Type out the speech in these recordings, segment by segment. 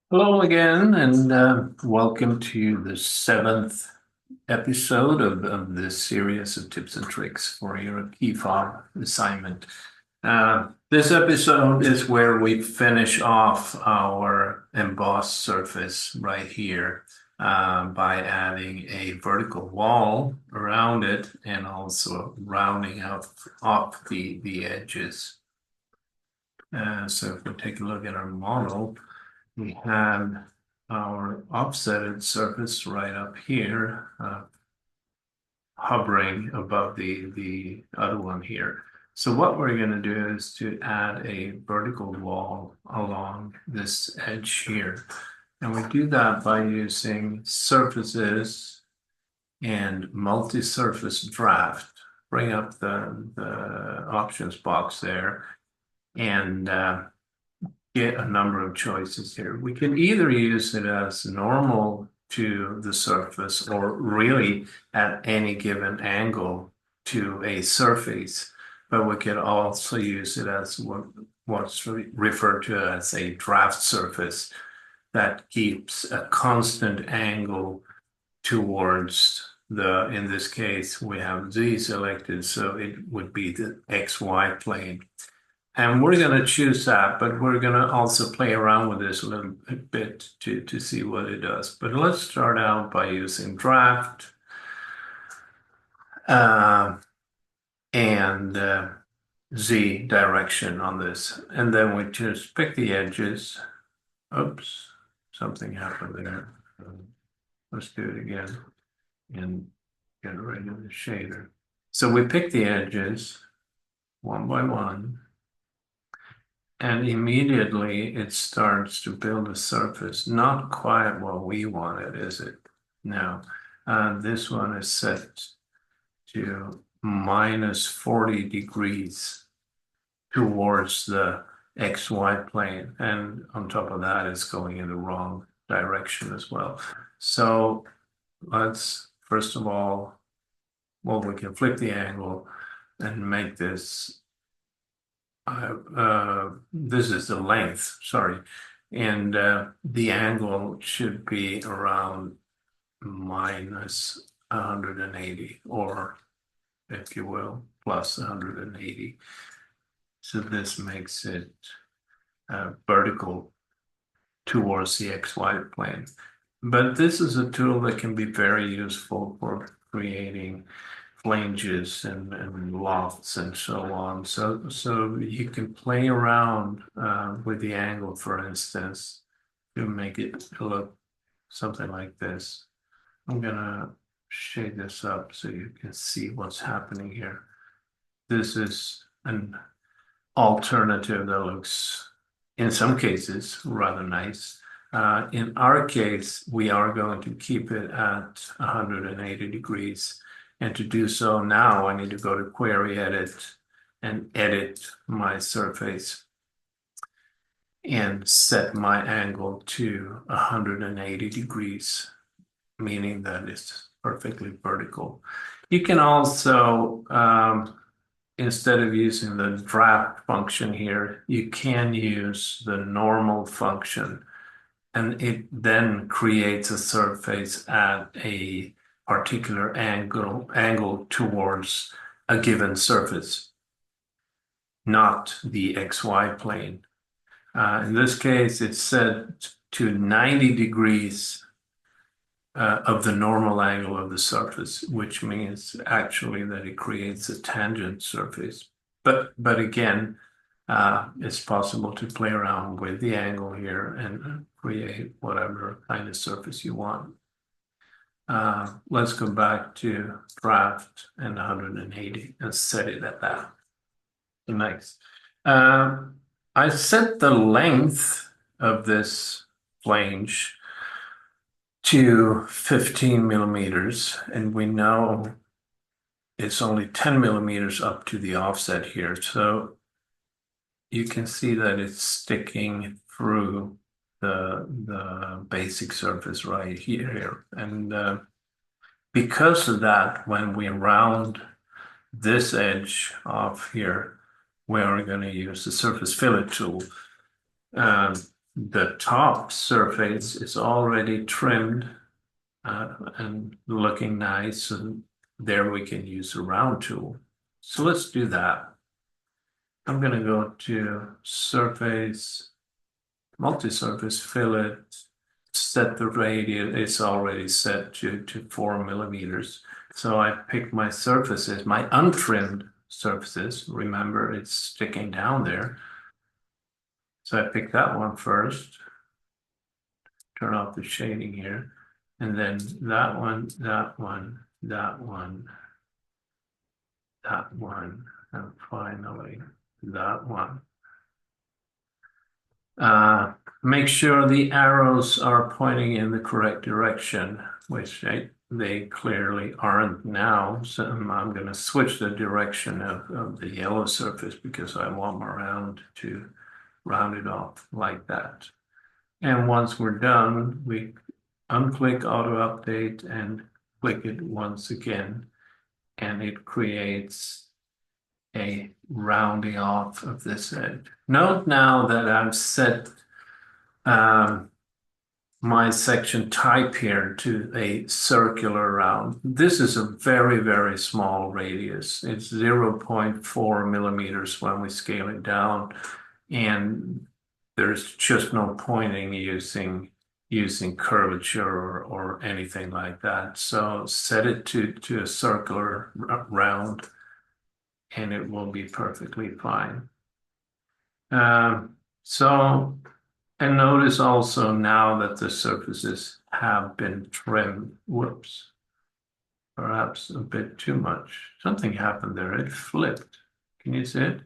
Hello again, and welcome to the seventh episode of this series of tips and tricks for your key fob assignment. This episode is where we finish off our embossed surface right here by adding a vertical wall around it and also rounding out off the edges. So if we take a look at our model, we have our offsetted surface right up here, hovering above the other one here. So what we're going to do is to add a vertical wall along this edge here. And we do that by using surfaces and multi-surface draft. Bring up the options box there and get a number of choices here. We can either use it as normal to the surface or really at any given angle to a surface, but we can also use it as what's referred to as a draft surface that keeps a constant angle towards in this case, we have Z selected, so it would be the XY plane. And we're going to choose that, but we're going to also play around with this a little bit to see what it does. But let's start out by using draft uh, and Z direction on this. And then we just pick the edges. Oops, something happened there. Let's do it again and get rid of the shader. So we pick the edges one by one. And immediately it starts to build a surface. Not quite what we wanted, is it? No. This one is set to minus 40 degrees towards the XY plane. And on top of that, it's going in the wrong direction as well. So let's, first of all, well, we can flip the angle and make this this is the length, sorry, and the angle should be around minus 180, or if you will, plus 180. So this makes it vertical towards the XY plane. But this is a tool that can be very useful for creating flanges and lofts and so on. So you can play around with the angle, for instance, to make it look something like this. I'm gonna shade this up so you can see what's happening here. This is an alternative that looks, in some cases, rather nice. In our case, we are going to keep it at 180 degrees. And to do so now, I need to go to Query Edit and edit my surface and set my angle to 180 degrees, meaning that it's perfectly vertical. You can also, instead of using the draft function here, you can use the normal function, and it then creates a surface at a particular angle towards a given surface, not the XY plane. In this case, it's set to 90 degrees of the normal angle of the surface, which means actually that it creates a tangent surface. But again, it's possible to play around with the angle here and create whatever kind of surface you want. Let's go back to draft and 180 and set it at that. Nice. I set the length of this flange to 15 millimeters, and we know it's only 10 millimeters up to the offset here. So you can see that it's sticking through the basic surface right here. And because of that, when we round this edge off here, we are going to use the surface fillet tool. the top surface is already trimmed and looking nice, and there we can use a round tool. So let's do that. I'm going to go to surface, multi-surface fillet, set the radius. It's already set to 4 millimeters. So I pick my surfaces, my untrimmed surfaces. Remember, it's sticking down there. So I pick that one first. Turn off the shading here. And then that one, that one, that one, that one, and finally that one. Make sure the arrows are pointing in the correct direction, which they clearly aren't now. So I'm going to switch the direction of the yellow surface because I want my round to round it off like that. And once we're done, we unclick auto update and click it once again, and it creates a rounding off of this edge. Note now that I've set my section type here to a circular round. This is a very, very small radius. It's 0.4 millimeters when we scale it down, and there's just no point in using curvature or anything like that. So set it to a circular round, and it will be perfectly fine. So, and notice also now that the surfaces have been trimmed. Whoops, perhaps a bit too much. Something happened there. It flipped. Can you see it?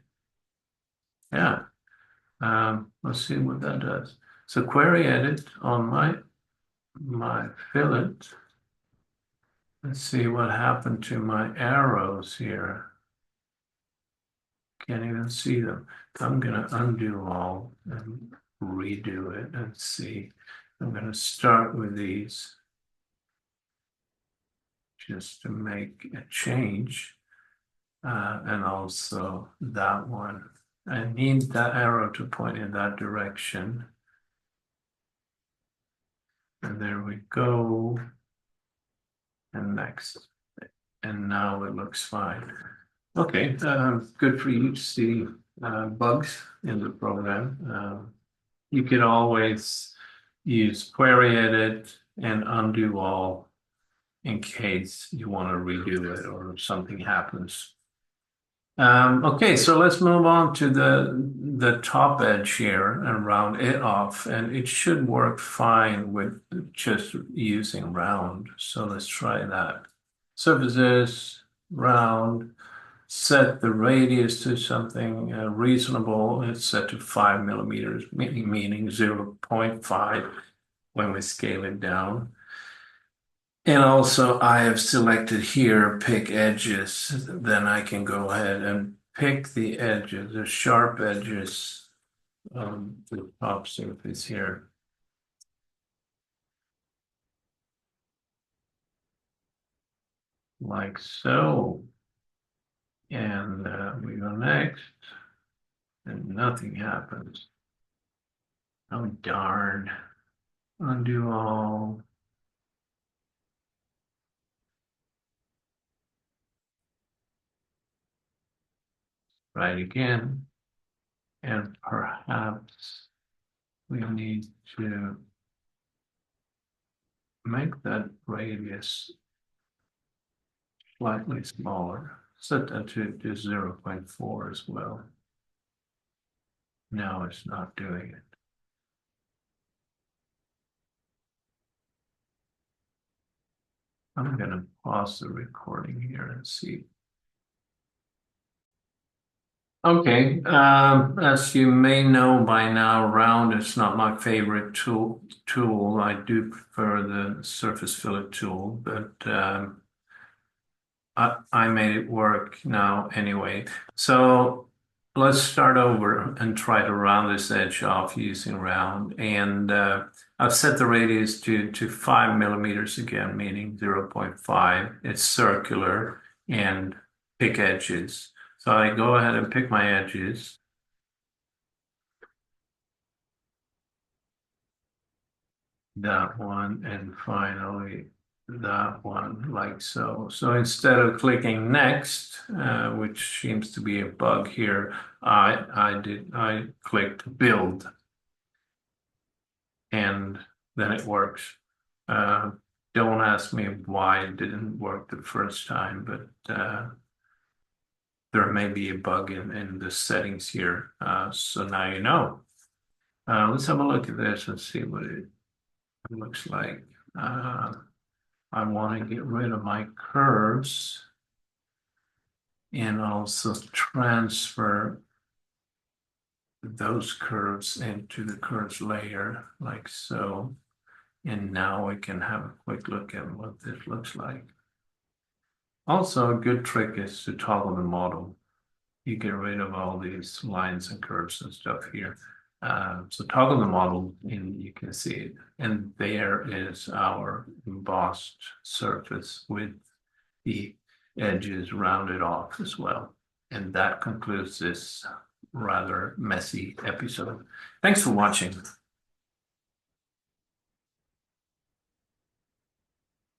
Yeah. Let's see what that does. So query edit on my fillet. Let's see what happened to my arrows here. Can't even see them. I'm going to undo all and redo it and see. I'm going to start with these just to make a change. And also that one. I need that arrow to point in that direction. And there we go. And next. And now it looks fine. Okay, good for you to see bugs in the program. You could always use query edit and undo all in case you want to redo it or something happens. Okay, so let's move on to the top edge here and round it off, and it should work fine with just using round. So let's try that. Surfaces, round, set the radius to something reasonable. It's set to 5 millimeters, meaning 0.5 when we scale it down. And also I have selected here, pick edges. Then I can go ahead and pick the edges, the sharp edges of the top surface here. Like so. And we go next, and nothing happens. Oh, darn. Undo all. Try it again. And perhaps we need to make that radius slightly smaller. Set that to 0.4 as well. Now it's not doing it. I'm going to pause the recording here and see. Okay, as you may know by now, round is not my favorite tool. I do prefer the surface fillet tool, but I made it work now anyway. So let's start over and try to round this edge off using round. And I've set the radius to 5 millimeters again, meaning 0.5. It's circular and pick edges. So I go ahead and pick my edges. that one, and finally that one, like so. So instead of clicking next, which seems to be a bug here, I clicked build, and then it works. Uh, don't ask me why it didn't work the first time, but there may be a bug in the settings here. So now you know. Let's have a look at this and see what it looks like. I want to get rid of my curves and also transfer those curves into the curves layer, like so. And now we can have a quick look at what this looks like. Also, a good trick is to toggle the model. You get rid of all these lines and curves and stuff here. So toggle the model and you can see it. And there is our embossed surface with the edges rounded off as well. And that concludes this rather messy episode. Thanks for watching.